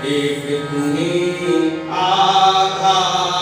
एक तुम्ही आधार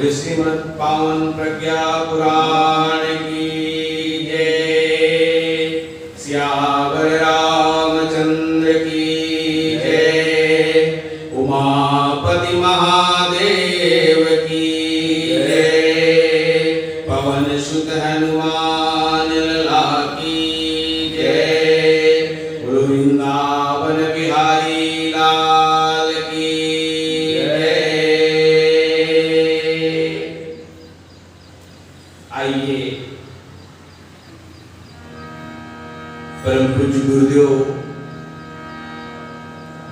बोले श्रीमद् पावन प्रज्ञा पुराण की जय। सियावर रामचंद्र की जय। उमापति महादेव की जय। पवन सुत हनुमान लला की जय। वृंदावन बिहारी लाल की परम पूज्य गुरुदेव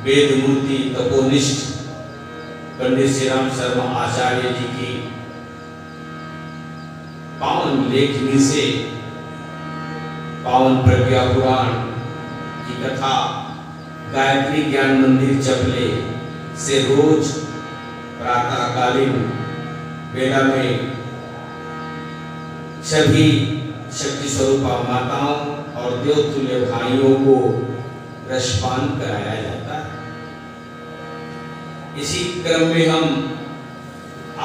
वेद मूर्ति तपोनिष्ठ पंडित श्री राम शर्मा आचार्य जी की पावन लेखनी से पावन प्रज्ञा पुराण की कथा गायत्री ज्ञान मंदिर चपले से रोज प्रातःकालीन वेला में सभी शक्ति स्वरूपा माताओं और देवतुल्य भाइयों को रसपान कराया जाता है। इसी क्रम में हम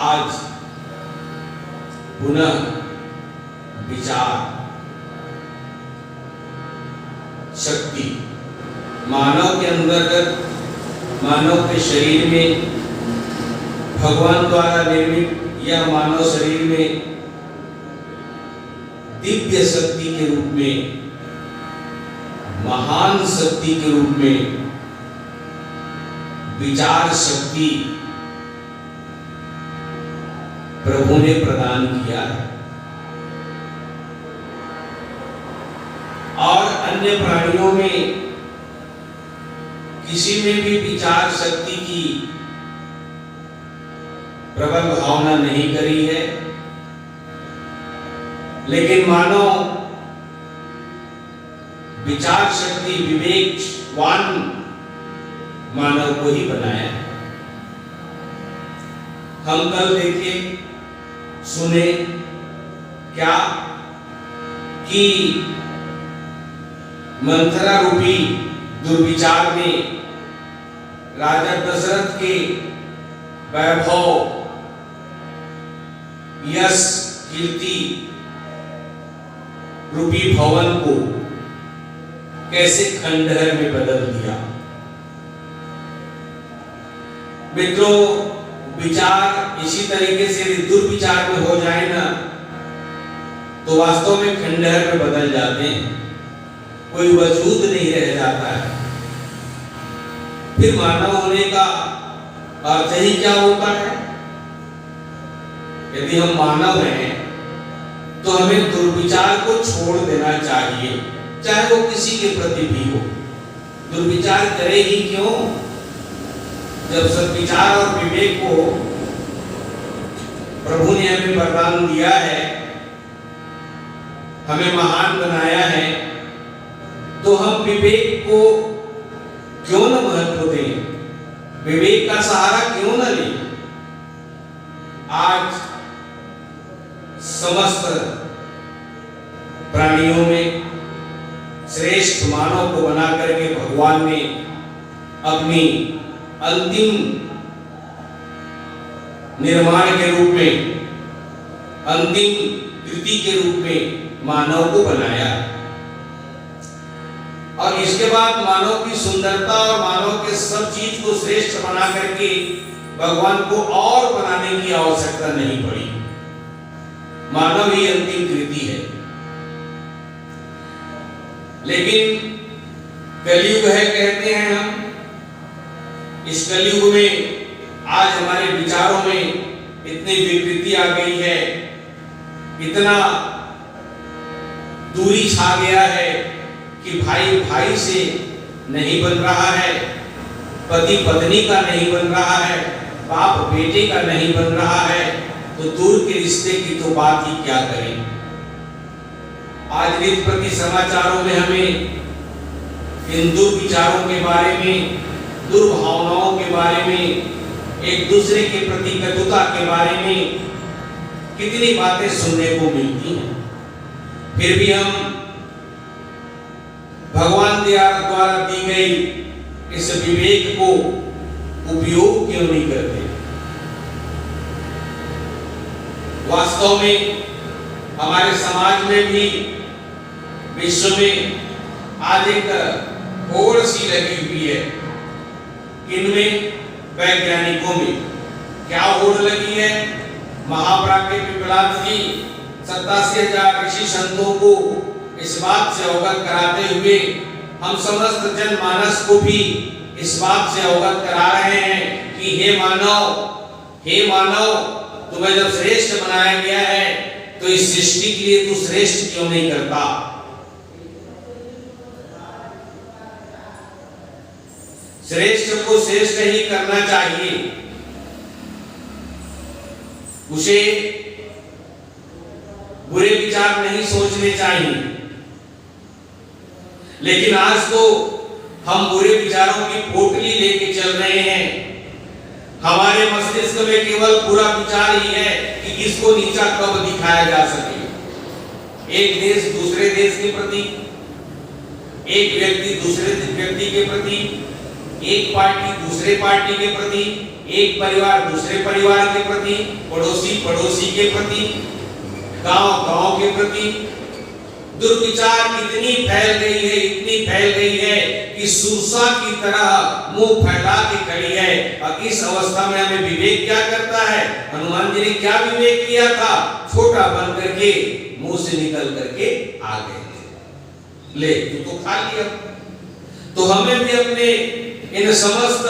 आज पुनः विचार शक्ति मानव के अंतर्गत मानव के शरीर में भगवान द्वारा निर्मित यह मानव शरीर में दिव्य शक्ति के रूप में महान शक्ति के रूप में विचार शक्ति प्रभु ने प्रदान किया है और अन्य प्राणियों में किसी में भी विचार शक्ति की प्रबल भावना नहीं करी है, लेकिन मानव विचार शक्ति विवेकवान मानव को ही बनाया है। हम कल देखे सुने क्या कि मंथरा रूपी दुर्विचार में राजा दशरथ के वैभव यश कीर्ति रूपी भवन को कैसे खंडहर में बदल दिया। मित्रों, विचार इसी तरीके से दुर्विचार में हो जाए ना तो वास्तव में खंडहर में बदल जाते हैं, कोई वजूद नहीं रह जाता है। फिर मानव होने का अर्थ ही क्या होता है? यदि हम मानव हैं तो हमें दुर्विचार को छोड़ देना चाहिए, चाहे वो किसी के प्रति भी हो। दुर्विचार करे ही क्यों, जब सद्विचार और विवेक को प्रभु ने हमें वरदान दिया है, हमें महान बनाया है, तो हम विवेक को क्यों न महत्व दें, विवेक का सहारा क्यों न लें। आज समस्त प्राणियों में श्रेष्ठ मानव को बना करके भगवान ने अपनी अंतिम निर्माण के रूप में, अंतिम कृति के रूप में मानव को बनाया और इसके बाद मानव की सुंदरता और मानव के सब चीज को श्रेष्ठ बना करके भगवान को और बनाने की आवश्यकता नहीं पड़ी। मानव ही अंतिम कृति है। लेकिन कलयुग है कहते हैं हम, इस कलयुग में आज हमारे विचारों में इतनी विकृति आ गई है, इतना दूरी छा गया है कि भाई भाई से नहीं बन रहा है, पति पत्नी का नहीं बन रहा है, बाप बेटे का नहीं बन रहा है, तो दूर के रिश्ते की तो बात ही क्या करें। आज नित्य प्रति समाचारों में हमें इन दुर्विचारों के बारे में, दुर्भावनाओं के बारे में, एक दूसरे के प्रति कटुता के बारे में कितनी बातें सुनने को मिलती हैं। फिर भी हम भगवान द्वारा दी गई इस विवेक को उपयोग क्यों नहीं करते? वास्तव में हमारे समाज में भी, विश्व में आज एक होड़ सी लगी हुई है। इनमें वैज्ञानिकों में क्या होड़ लगी है? महाप्राज्ञ पिपलाद जी 87,000 ऋषि संतों को इस बात से अवगत कराते हुए हम समस्त जनमानस को भी इस बात से अवगत करा रहे हैं कि हे मानव, तुम्हें जब श्रेष्ठ बनाया गया है तो इस सृष्टि के लिए तू श्रेष्ठ क्यों नहीं करता? श्रेष्ठ को श्रेष्ठ ही करना चाहिए, उसे बुरे विचार नहीं सोचने चाहिए। लेकिन आज तो हम बुरे विचारों की पोटली लेके चल रहे हैं। हमारे मस्तिष्क में केवल बुरा विचार ही है कि किसको नीचा कब दिखाया जा सके। एक देश दूसरे देश के प्रति, एक व्यक्ति दूसरे व्यक्ति के प्रति, एक पार्टी दूसरे पार्टी के प्रति, एक परिवार दूसरे परिवार के प्रति, पड़ोसी पड़ोसी के प्रति, गांव गांव के प्रति दुर्विचार इतनी फैल गई है कि सूसा की तरह मुंह फैला के खड़ी है। और इस अवस्था में हमें विवेक क्या करता है? हनुमान जी ने क्या विवेक किया था? छोटा बन करके मुंह से निकल करके आ गए, ले तू तो खा लिया। तो हमें भी अपने इन समस्त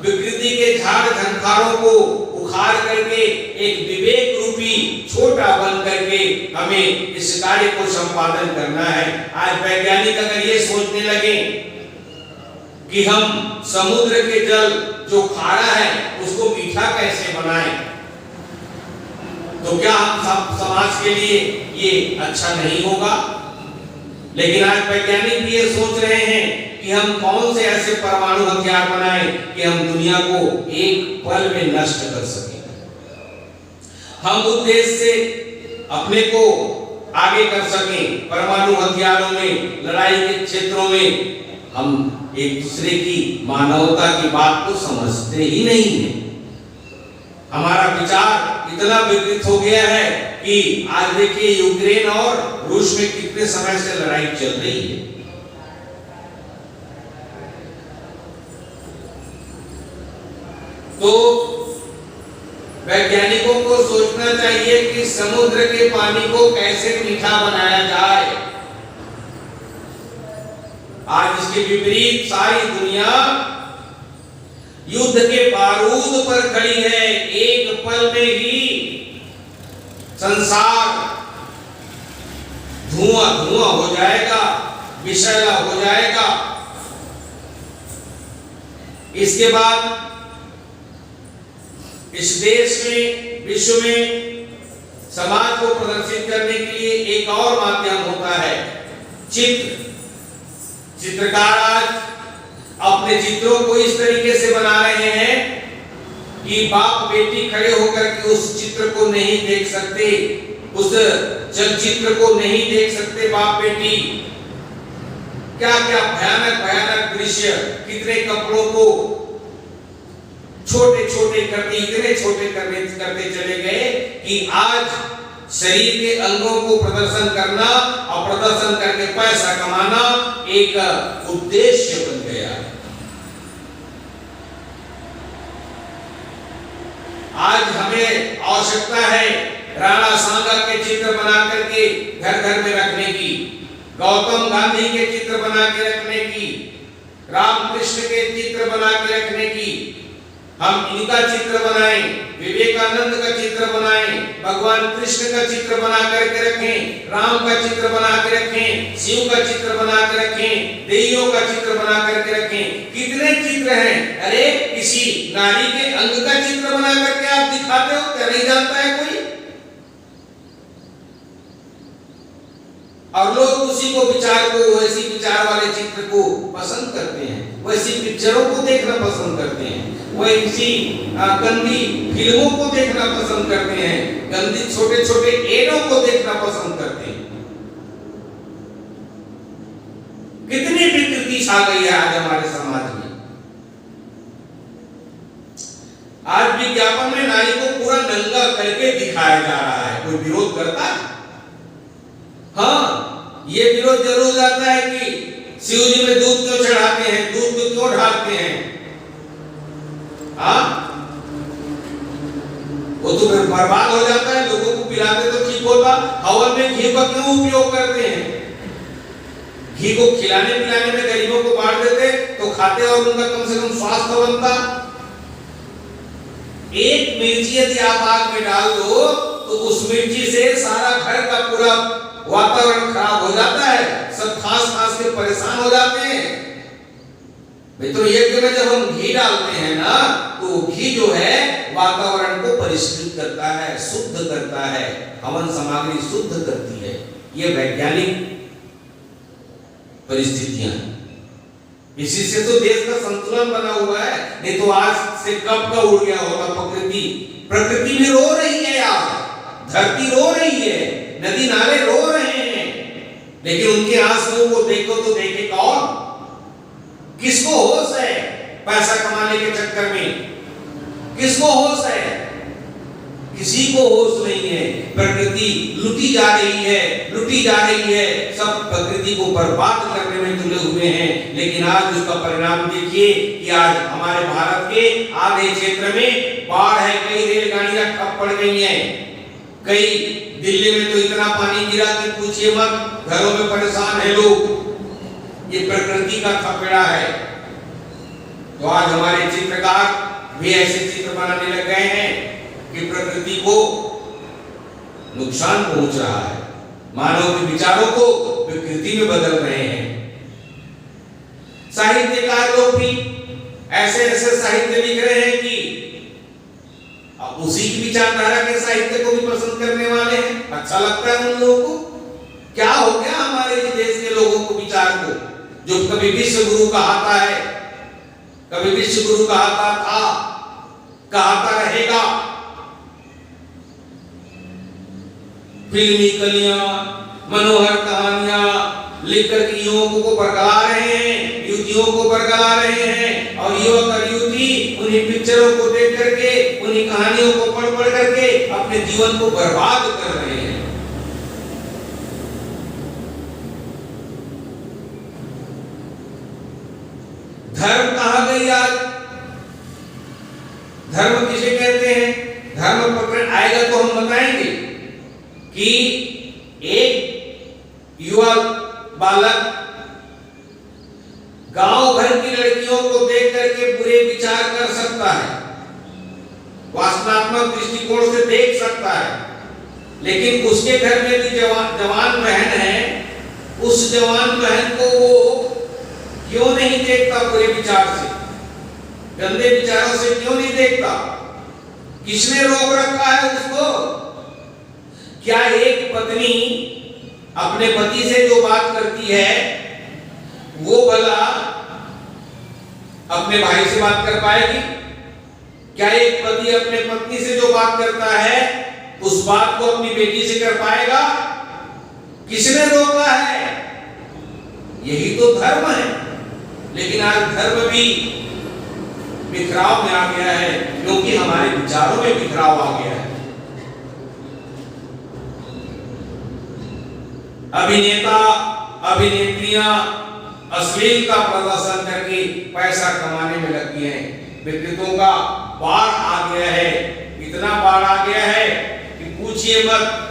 विकृति के झाड़ झंखारों को उखाड़ करके एक विवेक रूपी छोटा बन करके हमें इस कार्य को संपादन करना है। आज वैज्ञानिक अगर ये सोचने लगे कि हम समुद्र के जल जो खारा है उसको मीठा कैसे बनाएं, तो क्या हम समाज के लिए ये अच्छा नहीं होगा? लेकिन आज वैज्ञानिक भी ये सोच रहे हैं कि हम कौन से ऐसे परमाणु हथियार बनाएं कि हम दुनिया को एक पल में नष्ट कर सकें। हम उद्देश्य से अपने को आगे कर सकें। परमाणु हथियारों में, लड़ाई के क्षेत्रों में हम एक दूसरे की मानवता की बात को समझते ही नहीं है। हमारा विचार इतना विकृत हो गया है कि आज देखिए यूक्रेन और रूस में कितने समय से लड़ाई चल रही है। तो वैज्ञानिकों को सोचना चाहिए कि समुद्र के पानी को कैसे मीठा बनाया जाए। आज इसके विपरीत सारी दुनिया युद्ध के बारूद पर खड़ी है। एक पल में ही संसार धुआं धुआं हो जाएगा, विषैला हो जाएगा। इसके बाद इस देश में, विश्व में समाज को प्रदर्शित करने के लिए एक और माध्यम होता है चित्र। चित्रकार आज अपने चित्रों को इस तरीके से बना रहे हैं कि बाप बेटी खड़े होकर के उस चित्र को नहीं देख सकते, उस चलचित्र को नहीं देख सकते बाप बेटी। क्या क्या भयानक भयानक दृश्य, कितने कपड़ों को छोटे छोटे करते, इतने छोटे करते चले गए कि आज शरीर के अंगों को प्रदर्शन करना और प्रदर्शन करके पैसा कमाना एक उद्देश्य बन गया। आज हमें आवश्यकता है राणा सांगा के चित्र बना करके घर घर में रखने की, गौतम गांधी के चित्र बना के रखने की, रामकृष्ण के चित्र बना के रखने की। हम इनका चित्र बनाएं, विवेकानंद का चित्र बनाएं, भगवान कृष्ण का चित्र बना करके रखें, राम का चित्र बना के रखें, शिव का चित्र बना के रखें, देवियों का चित्र बना करके रखें। कितने चित्र हैं? अरे किसी नारी के अंग का चित्र बना करके आप दिखाते हो, क्या नहीं जानता है कोई? और लोग उसी को विचार को, वैसी विचार वाले चित्र को पसंद करते हैं, वैसी पिक्चरों को देखना पसंद करते हैं, वैसी गंदी फिल्मों को देखना पसंद करते हैं, गंदी छोटे छोटे एडों को देखना पसंद करते हैं। कितनी विकृति छा गई है आज हमारे समाज में। आज विज्ञापन में नारी को पूरा नंगा करके दिखाया जा रहा है। कोई विरोध करता है? हाँ, ये विरोध जरूर जाता है कि शिव जी में दूध क्यों चढ़ाते हैं, दूध को क्यों ढालते हैं? हाँ, वो तो फिर बर्बाद हो जाता है। लोगों को पिलाते तो ठीक होता। हवन में घी का क्यों उपयोग करते हैं? घी को खिलाने पिलाने में गरीबों को बांट देते तो खाते और उनका कम से कम स्वास्थ्य बनता। एक मिर्ची यदि आप आग में डाल दो तो उस मिर्ची से सारा घर का पूरा वातावरण खराब हो जाता है। सब खांस खांस के परेशान हो जाते हैं। मित्रों, यज्ञ में जब हम घी डालते हैं ना, तो घी जो है वातावरण को परिष्कृत करता है, शुद्ध करता है, हवन सामग्री शुद्ध करती है। ये वैज्ञानिक परिस्थितियां हैं। इसी से तो देश का संतुलन बना हुआ है। नहीं तो आज से कब का उड़ गया होता प्रकृति। प्रकृति भी रो रही है यार, धरती रो रही है, नदी नाले रो रहे हैं, लेकिन उनके आंसुओं को देखो तो देखे कौन? किसको होश है पैसा कमाने के चक्कर में? किसको होश है? किसी को होश नहीं है। प्रकृति लुटी जा रही है, लुटी जा रही है। सब प्रकृति को बर्बाद करने में तुले हुए हैं। लेकिन आज उसका परिणाम देखिए कि आज हमारे भारत के आधे क्षेत्र में बाढ़ है, कई रेलगाड़ियां ठप पड़ गई हैं, कई दिल्ली में तो इतना पानी गिरा कि पूछिए मत, घरों में परेशान है लोग। ये प्रकृति का थपेड़ा है। तो आज हमारे चित्रकार भी ऐसे चित्र बनाने लग गए हैं कि प्रकृति को नुकसान पहुंच रहा है, मानव के विचारों को विकृति में बदल रहे हैं। साहित्यकार लोग भी ऐसे ऐसे साहित्य लिख रहे हैं कि अब उसी की विचारधारा के साहित्य को भी पसंद करने वाले हैं। अच्छा लगता है उन लोगों को। क्या हो गया हमारे देश के लोगों को, विचार को, जो कभी विश्व गुरु कहाता है, कभी विश्व गुरु कहाता था, कहाता रहेगा। फिल्मी कलियां, मनोहर कहानियां लिखकर के युवकों को बरगला रहे हैं, युवतियों को बरगला रहे हैं, और युवक और युवती उन्हीं पिक्चरों को देख करके, उन्हीं कहानियों को पढ़ पढ़ करके अपने जीवन को बर्बाद कर रहे हैं। धर्म कहां गई आज? धर्म किसे कहते हैं? धर्म पकड़ आएगा तो हम बताएंगे कि एक युवा बालक गांव भर की लड़कियों को देख करके बुरे विचार कर सकता है, वासनात्मक दृष्टिकोण से देख सकता है, लेकिन उसके घर में भी जवान बहन है, उस जवान बहन को वो क्यों नहीं देखता बुरे विचार से, गंदे विचारों से क्यों नहीं देखता? किसने रोक रखा है उसको? क्या एक पत्नी अपने पति से जो बात करती है वो भला अपने भाई से बात कर पाएगी? क्या एक पति अपने पत्नी से जो बात करता है उस बात को अपनी बेटी से कर पाएगा? किसने रोका है? यही तो धर्म है। लेकिन आज धर्म भी बिखराव में आ गया है, क्योंकि हमारे विचारों में बिखराव आ गया है। अभिनेता अभिनेत्रियां अश्लीलता प्रदर्शन करके पैसा कमाने में लगी हैं। विकृतों का बाढ़ आ गया है, इतना बाढ़ आ गया है कि पूछिए मत।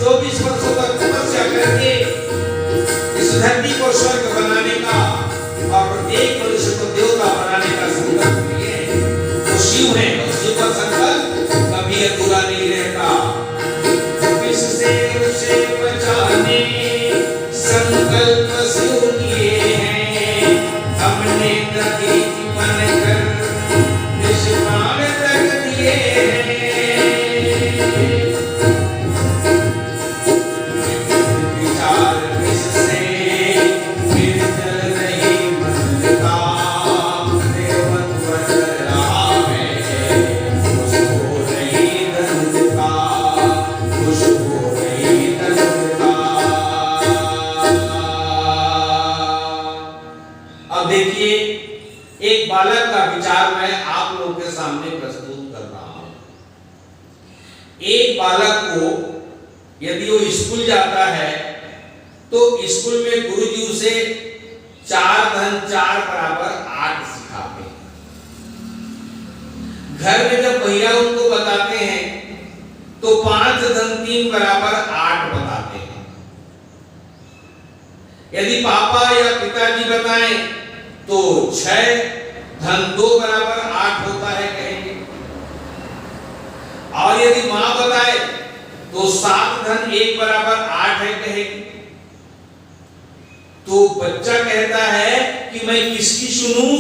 24 वर्षों तक तपस्या करके इस धरती को स्वर्ग बनाने का और प्रत्येक मनुष्य को देवता बनाने का संकल्प लिए वो शिव है, और शिव का संकल्प कभी अधूरा नहीं रहता। किससे उसे बचाने संकल्प शिव किए हैं, हमने नदी बनकर निष्पान तक दिए हैं। विचार किससे फिर चल नहीं बनता, देवत बदल रहा है, उसको नहीं दंडता, उसको नहीं दंडता। अब देखिए, एक बालक का विचार मैं आप लोगों के सामने प्रस्तुत कर रहा हूं। एक बालक को यदि वो स्कूल जाता है तो स्कूल में गुरुजी उसे 4 धन 4 बराबर 8 सिखाते हैं। घर में जब भैया उनको बताते हैं तो 5 धन 3 बराबर 8 बताते हैं। यदि पापा या पिताजी बताएं तो 6 धन 2 बराबर 8 होता है कहेंगे, और यदि मां बताए तो 7 धन 1 बराबर 8 है कहेगी। तो बच्चा कहता है कि मैं किसकी सुनूं,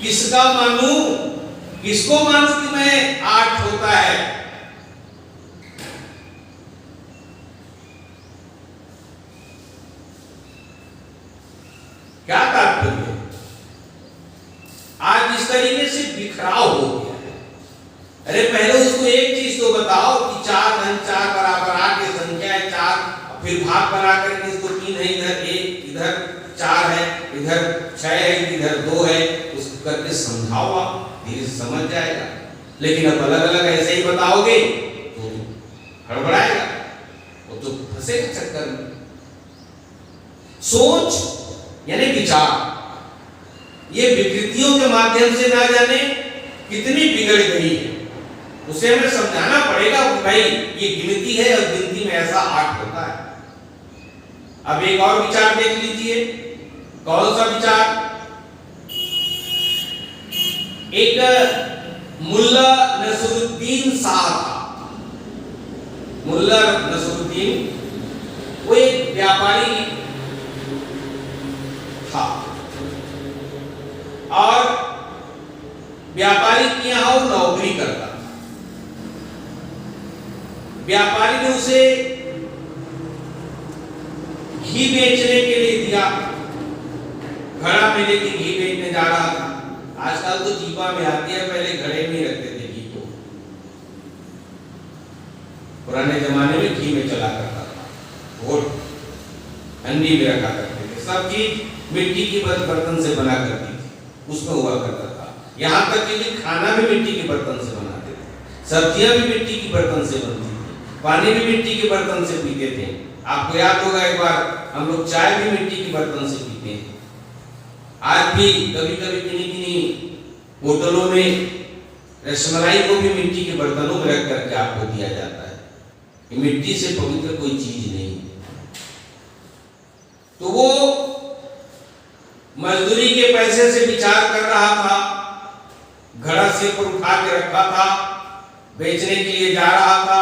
किसका मानूं, किसको मानूं कि मैं 8 होता है। क्या तात्पर्य? आज इस तरीके से बिखराव हो गया है। अरे पहले उसको एक चीज तो बताओ कि 4 धन 4 बराबर 8 ये संख्या है 4, फिर भाग बना करके इसको 3 है, इधर 1, इधर 4 है, इधर 6 है, इधर 2 है, उसको करके समझाओ, आप धीरे से समझ जाएगा। लेकिन अब अलग अलग ऐसे ही बताओगे तो हड़बड़ाएगा, वो तो फंसेगा चक्कर में। सोच यानी विचार, ये विकृतियों के माध्यम से ना जाने कितनी बिगड़ गई है, उसे हमें समझाना पड़ेगा कि भाई ये गिनती है और गिनती में ऐसा 8 होता है। अब एक और विचार देख लीजिए। कौन सा विचार? एक मुल्ला नसरुद्दीन शाह था। मुल्ला नसरुद्दीन वो एक व्यापारी था, और व्यापारी के यहां वो नौकरी करता था। व्यापारी ने उसे घी बेचने के लिए दिया। घड़ा में लेके घी बेचने जा रहा था। आजकल तो जीपा में आती है, पहले घड़े में रखते थे घी को। पुराने जमाने में घी में चला करता था, और हंडी में रखा करते थे। सब चीज मिट्टी की बर्तन से बना करती थी, उसमें हुआ करता था। यहाँ तक कि खाना भी मिट्टी के बर्तन से बनाते थे, सब्जियां भी मिट्टी की बर्तन से बनती थी, पानी भी मिट्टी के बर्तन से पीते थे। आपको याद होगा एक बार हम लोग चाय भी मिट्टी के बर्तन से पीते हैं। आज भी कभी कभी किन्हीं होटलों में रसमलाई को भी मिट्टी के बर्तनों में रख करके आपको दिया जाता है। मिट्टी से पवित्र कोई चीज नहीं है। तो वो मजदूरी के पैसे से विचार कर रहा था, घड़ा सिर पर उठा के रखा था, बेचने के लिए जा रहा था।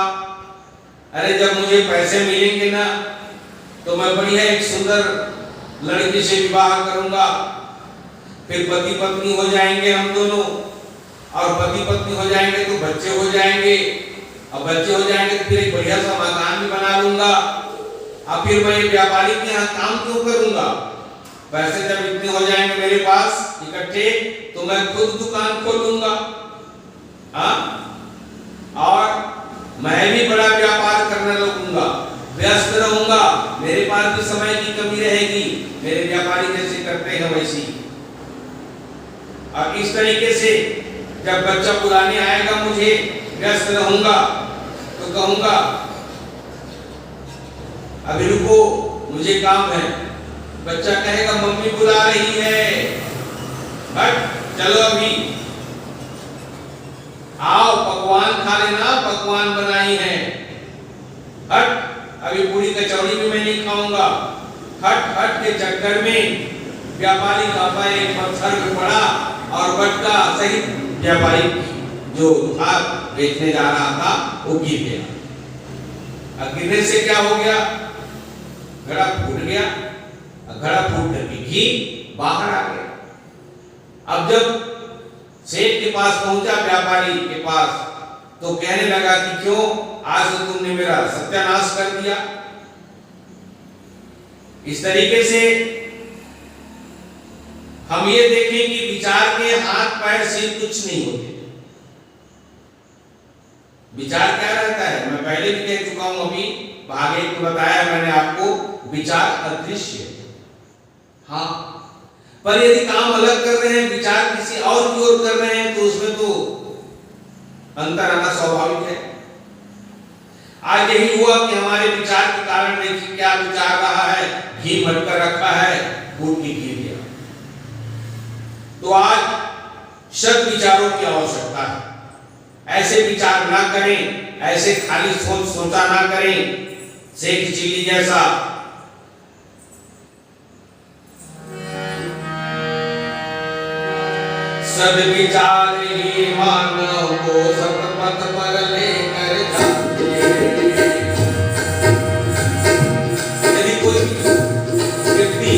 अरे जब मुझे पैसे मिलेंगे ना तो मैं बढ़िया एक सुंदर लड़की से विवाह करूंगा, फिर पति पत्नी हो जाएंगे हम दोनों, और पति पत्नी हो जाएंगे तो बच्चे हो जाएंगे, और बच्चे हो जाएंगे तो फिर एक बढ़िया सा मकान भी बना लूंगा, और फिर मैं व्यापारी के यहाँ काम क्यों करूंगा। पैसे जब इतने हो जाएंगे मेरे पास इकट्ठे तो मैं खुद दुकान खोलूंगा, और मैं भी बड़ा व्यापार करने लगूंगा, व्यस्त रहूंगा, मेरे पास भी समय की कमी रहेगी, मेरे व्यापारी जैसे करते हैं वैसी। और इस तरीके से जब बच्चा बुलाने आएगा मुझे, व्यस्त रहूंगा, तो कहूंगा अभी रुको मुझे काम है। बच्चा कहेगा मम्मी बुला रही है, बट चलो अभी आओ पकवान खा लेना, पकवान बनाई है। हट अभी पूरी कचौड़ी भी मैं नहीं खाऊंगा। हट हट के चक्कर में व्यापारी का पैर एक पत्थर में पड़ा और मटका सहित व्यापारी जो था बेचने जा रहा था वो गिर गया। अब गिरने से क्या हो गया, घड़ा फूट गया। घड़ा फूट करके घी बाहर आ गया। अब जब सेठ के पास पहुंचा व्यापारी के पास तो कहने लगा कि क्यों आज तो तुमने मेरा सत्यानाश कर दिया। इस तरीके से हम ये देखें कि विचार के हाथ पैर से कुछ नहीं होते। विचार क्या रहता है, मैं पहले भी कह चुका हूं, अभी आगे को बताया मैंने आपको, विचार अदृश्य। हाँ, पर यदि काम अलग कर रहे हैं, विचार किसी और की ओर कर रहे हैं तो उसमें तो अंतर आना स्वाभाविक है। आज यही हुआ कि हमारे विचार के कारण देखिए क्या विचार रहा है, घी मटकर रखा है, फूट के गिर गया। तो आज सद विचारों की आवश्यकता है। ऐसे विचार ना करें, ऐसे खाली सोचा ना करें शेख चिल्ली जैसा। सद विचार ही मानव को सतपथ पर लेकर जाते। यदि कोई व्यक्ति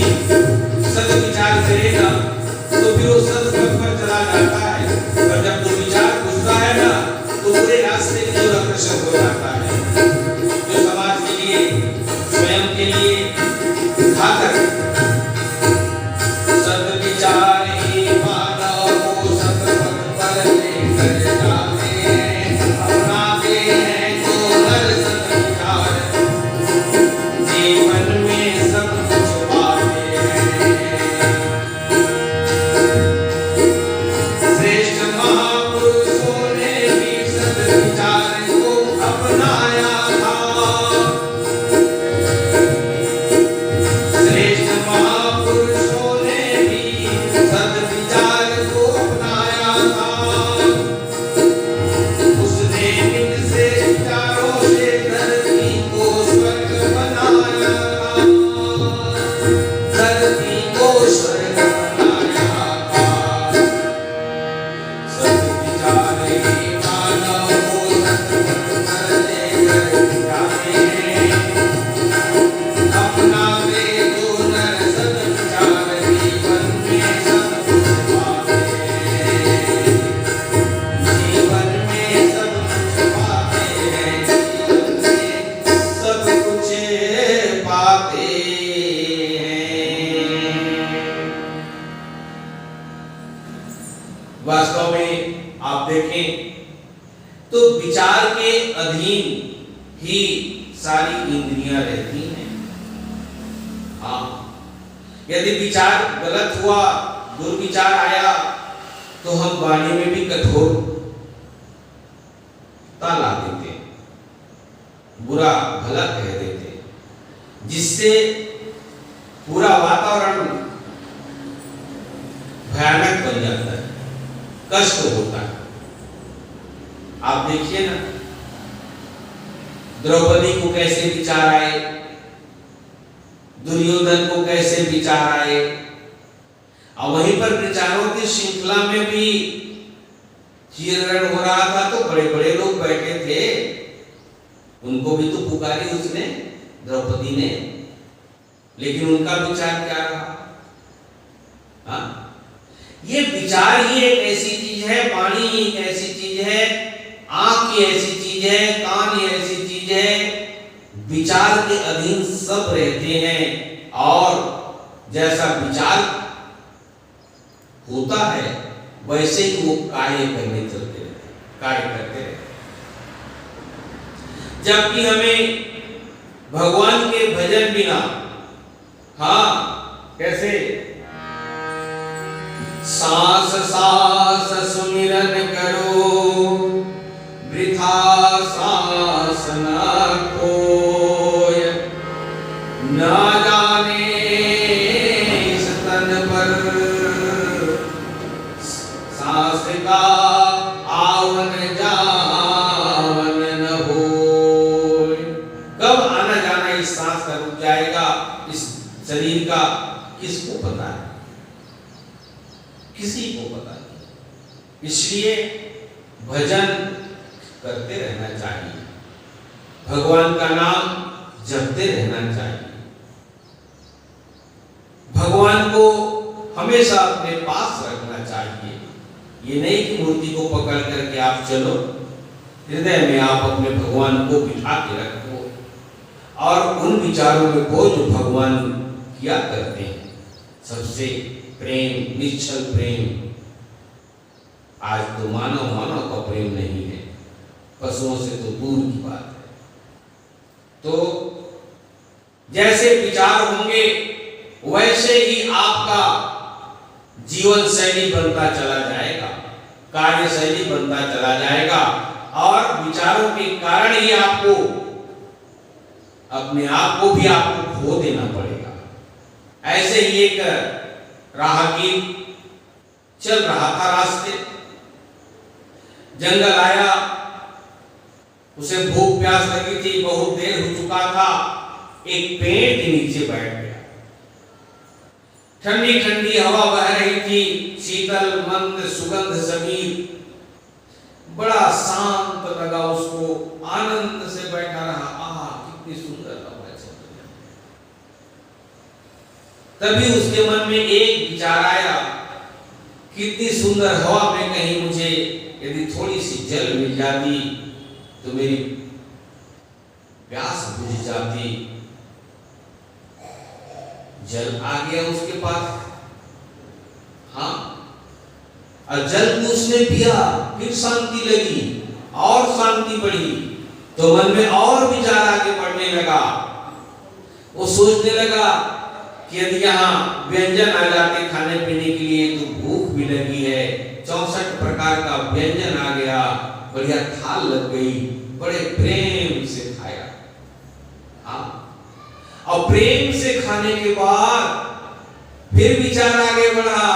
सद विचार करेगा तो फिर वो सदपथ पर चला जाता है, और जब वो विचार घुसता है ना तो पूरे रास्ते की ओर अग्रसर हो जाता है, जो समाज के लिए, स्वयं के लिए घातक है। सद विचार ही मानव को सतपथ पर लेकर जाते हैं, अपनाते हैं जो नर सद विचार, जीवन में सब कुछ पाते हैं। श्रेष्ठ महापुरुषों ने भी सद विचार को अपनाया था। श्रेष्ठ महापुरुषों ने भी सद विचार को अपनाया था। उसने इन से विचारों से धरती को स्वर्ग बनाया था। धरती को स्वर्ग बनाया था। सद विचार ही मानव को सतपथ पर लेकर जाते हैं, अपनाते जो नर सद विचार, जीवन में सब कुछ पाते हैं। जीवन में सब कुछ पाते हैं, जीवन में सब कुछ पाते हैं। वास्तव में आप देखें तो विचार के अधीन ही सारी इंद्रियां रहती हैं। हाँ, यदि विचार गलत हुआ, दुर्विचार आया तो हम वाणी में भी कठोरता ला देते, बुरा भला कह देते, जिससे पूरा वातावरण भयानक बन जाता है, कष्ट होता है। आप देखिए ना, द्रौपदी को कैसे विचार आए, दुर्योधन को कैसे विचार आए, और वहीं पर विचारों की श्रृंखला में भी चीरहरण हो रहा था तो बड़े बड़े लोग बैठे थे, उनको भी तो पुकारी उसने, द्रौपदी ने, लेकिन उनका विचार क्या रहा? हाँ, ये विचार ही एक ऐसी चीज है, वाणी ही एक ऐसी चीज है, आंख ही ऐसी चीज है, कान ही ऐसी चीज है, विचार के अधीन सब रहते हैं। और जैसा विचार होता है वैसे ही वो कार्य करने चलते रहते, कार्य करते रहते। जबकि हमें भगवान के भजन बिना, हाँ कैसे, सांस सांस सुमिरन करो, वृथा सांस न खोय, ना जाने इस तन पर सांस का आवन जावन न होय। कब आना जाना इस सांस का रुक जाएगा इस शरीर का, किसको पता है? किसी को पता नहीं। इसलिए भजन करते रहना चाहिए, भगवान का नाम जपते रहना चाहिए, भगवान को हमेशा अपने पास रखना चाहिए। ये नहीं कि मूर्ति को पकड़ करके आप चलो, हृदय में आप अपने भगवान को बिठा के रखो और उन विचारों में को जो भगवान किया करते हैं, सबसे प्रेम, निश्चल प्रेम। आज तो मानव मानव का प्रेम नहीं है, पशुओं से तो दूर की बात है। तो जैसे विचार होंगे वैसे ही आपका जीवन शैली बनता चला जाएगा, कार्य शैली बनता चला जाएगा और विचारों के कारण ही आपको अपने आप को भी आपको खो देना पड़ेगा। ऐसे ही एक राहगीर चल रहा था, रास्ते जंगल आया, उसे भूख प्यास लगी थी, बहुत देर हो चुका था, एक पेड़ के नीचे बैठ गया। ठंडी ठंडी हवा बह रही थी, शीतल मंद सुगंध समीर, बड़ा शांत लगा उसको, आनंद से बैठा रहा। आहा, कितनी सुंदर हवा है। तभी उसके मन में एक विचार आया, कितनी सुंदर हवा में कहीं मुझे यदि थोड़ी सी जल मिल जाती तो मेरी प्यास बुझ जाती। जल आ गया उसके पास, हाँ, और जल को उसने पिया, फिर शांति लगी और शांति बढ़ी, तो मन में और विचार आगे बढ़ने लगा। वो सोचने लगा कि यदि यहाँ व्यंजन आ जाते खाने पीने के लिए तो भूख भी लगी है, 64 प्रकार का व्यंजन आ गया, बढ़िया थाल लग गई, बड़े प्रेम से खाया। हाँ, और प्रेम से खाने के बाद फिर विचार आगे बढ़ा।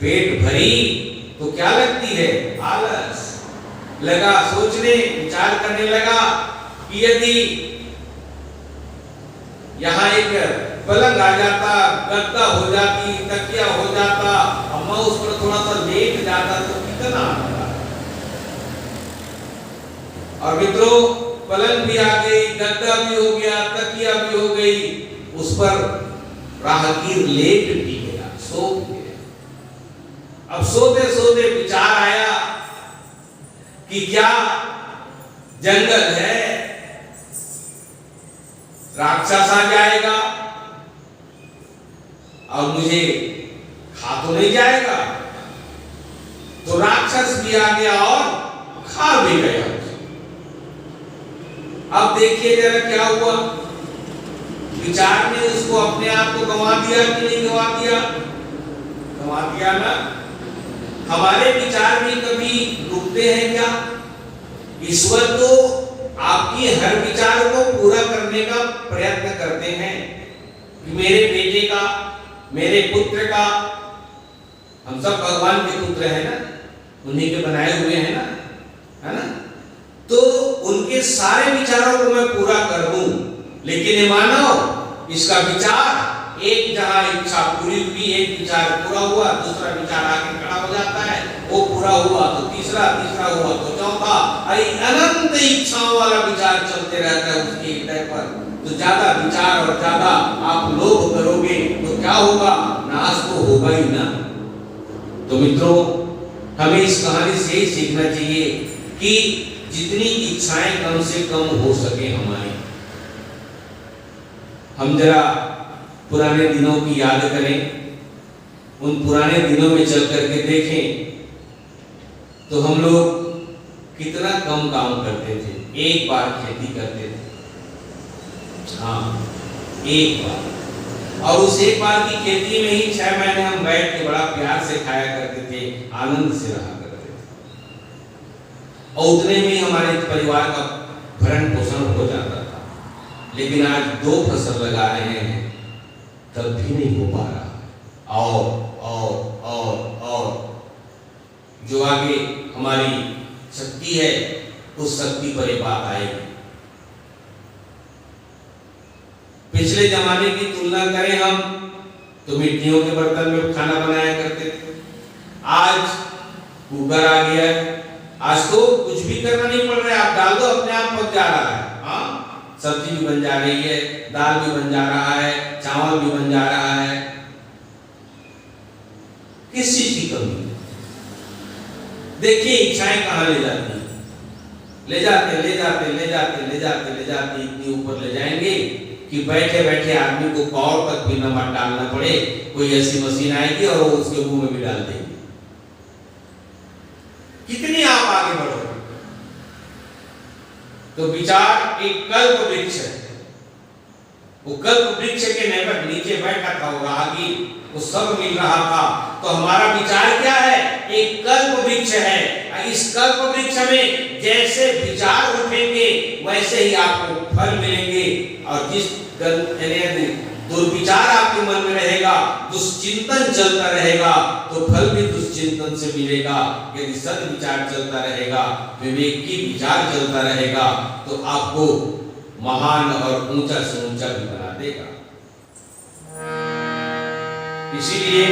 पेट भरी तो क्या लगती है? आलस। लगा सोचने, विचार करने लगा कि यदि यहाँ एक पलंग आ जाता, गद्दा हो जाती, तकिया हो जाता और मैं उस पर थोड़ा सा लेट जाता तो कितना आता। और मित्रों, पलंग भी आ गई, गद्दा भी हो गया, तकिया भी हो गई, उस पर राहगीर लेट भी गया, सो गया। अब सोते सोते विचार आया कि क्या जंगल है, राक्षस आ जाएगा और मुझे खा तो नहीं जाएगा। तो राक्षस भी आ गया और खा भी गया। अब देखिए जरा क्या हुआ, विचार ने उसको अपने आप को गंवा दिया कि नहीं गंवा दिया? गंवा दिया ना। हमारे विचार भी कभी रुकते हैं क्या? ईश्वर तो आपकी हर विचार को पूरा करने का प्रयत्न करते हैं कि मेरे बेटे का, मेरे पुत्र का, हम सब भगवान के पुत्र हैं ना, उन्हीं के बनाए हुए हैं ना, है ना? तो उनके सारे विचारों को मैं पूरा कर दूं, लेकिन ये मानव, इसका विचार एक जहां इच्छा पूरी हुई, एक विचार पूरा हुआ, दूसरा विचार आगे खड़ा हो जाता है, वो पूरा हुआ तो तीसरा, तीसरा हुआ तो चौथा, अनंत इच्छाओं वाला विचार चलते रहता है उसके हृदय पर। तो ज्यादा विचार और ज्यादा आप लोभ करोगे तो क्या होगा? नाश तो होगा ही ना। तो मित्रों, हमें इस कहानी से ही सीखना चाहिए कि जितनी इच्छाएं कम से कम हो सके हमारी, हम जरा पुराने दिनों की याद करें, उन पुराने दिनों में चल करके देखें तो हम लोग कितना कम काम करते थे, एक बार खेती करते थे, हाँ एक बार, और उस एक बार की खेती में ही 6 महीने हम बैठ के बड़ा प्यार से खाया करते थे, आनंद से रहा करते थे, और उतने में ही हमारे परिवार का भरण पोषण हो जाता था। लेकिन आज 2 फसल लगा रहे हैं तब भी नहीं हो पा रहा, और जो आगे हमारी शक्ति है उस शक्ति पर ये बात आएगी। पिछले जमाने की तुलना करें हम तो मिट्टियों के बर्तन में खाना बनाया करते थे। आज कुकर आ गया है, आज तो कुछ भी करना नहीं पड़ रहा है, आप डाल दो अपने आप पक जा रहा है। हाँ, सब्जी भी बन जा रही है, दाल भी बन जा रहा है, चावल भी बन जा रहा है। किस चीज की कमी? देखिए इच्छाएं कहां ले जाती हैं, ले जाते ले जाते ले जाते ले जाते ले जाते इतनी ऊपर ले जाएंगे कि बैठे बैठे आदमी को कौर तक भी नमक डालना पड़े, कोई ऐसी मशीन आएगी और वो उसके मुंह में भी डाल देगी। कितनी आप आगे बढ़ोगे? तो विचार एक कल्प वृक्ष है, वो कल्प वृक्ष के नीचे बैठा था, वो राहगीर, वो सब मिल रहा था। तो हमारा विचार क्या है? एक कल्प वृक्ष है। इस कल्प वृक्ष में जैसे विचार उठेंगे वैसे ही आपको फल मिलेंगे। और जिस दुर्विचार आपके मन में रहेगा, दुश्चिंतन चलता रहेगा, तो फल भी दुश्चिंतन से मिलेगा। यदि सद्विचार चलता रहेगा, विवेक की विचार चलता रहेगा, तो आपको महान और ऊंचा से ऊंचा भी बना देगा। इसीलिए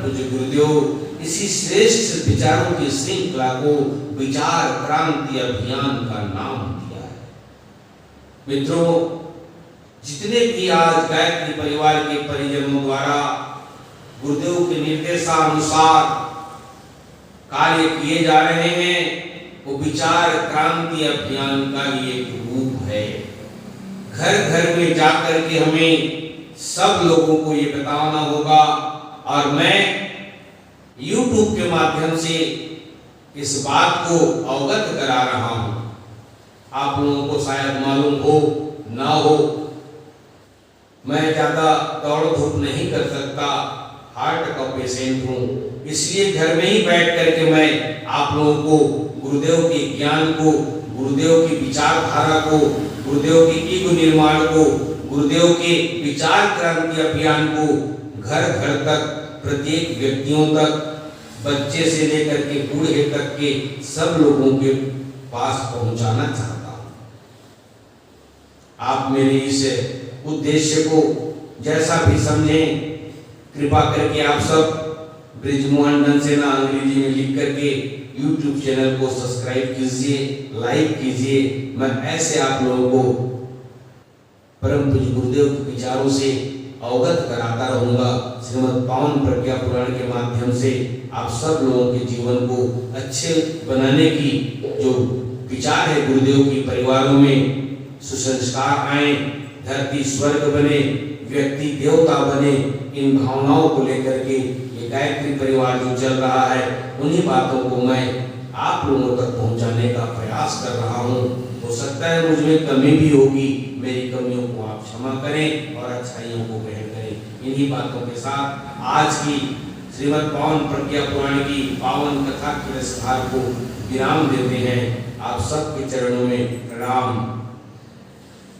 पूज्य गुरुदेव इसी श्रेष्ठ विचारों की श्रृंखला को विचार क्रांति अभियान का नाम दिया है। मित्रों, जितने भी आज गायत्री परिवार के परिजनों द्वारा गुरुदेव के निर्देशानुसार कार्य किए जा रहे हैं, वो विचार क्रांति अभियान का ही एक रूप है। घर घर में जाकर के हमें सब लोगों को ये बताना होगा, और मैं YouTube के माध्यम से इस बात को अवगत करा रहा हूं। आप लोगों को शायद मालूम हो ना हो, मैं ज्यादा दौड़ धूप नहीं कर सकता, हार्ट का पेशेंट हूं, इसलिए घर में ही बैठ करके मैं आप लोगों को गुरुदेव के ज्ञान को, गुरुदेव की विचारधारा को, गुरुदेव के ईगो निर्माण को, गुरुदेव के विचार क्रांति अभियान को घर घर तक, प्रत्येक व्यक्तियों तक, बच्चे से लेकर के बूढ़े तक के सब लोगों के पास पहुंचाना चाहता हूं। आप मेरे इस उद्देश्य को जैसा भी समझें, कृपा करके आप सब ब्रिजमोहन धनसेना अंग्रेजी में लिख करके YouTube चैनल को सब्सक्राइब कीजिए, लाइक कीजिए। मैं ऐसे आप लोगों को परम पूज्य गुरुदेव के विचारों से अवगत कराता रहूंगा। श्रीमद् पावन प्रज्ञा पुराण के माध्यम से आप सब लोगों के जीवन को अच्छे बनाने की जो विचार है गुरुदेव की परिवारों में सुसंस्कार आए, धरती स्वर्ग बने, व्यक्ति देवता बने, इन भावनाओं को लेकर के ये गायत्री परिवार जो चल रहा है, उन्हीं बातों को मैं आप लोगों तक पहुंचाने का प्रयास कर रहा हूं। हो सकता है मुझ में कमी भी होगी, मेरी कमियों को आप क्षमा करें और अच्छाइयों को ग्रहण करें। इन्हीं बातों के साथ आज की श्रीमद् पावन प्रज्ञा पुराण की पावन कथा के विस्तार को विराम देते हैं। आप सबके चरणों में प्रणाम।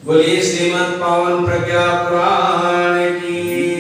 बोलिए श्रीमद् पावन प्रज्ञा पुराण की।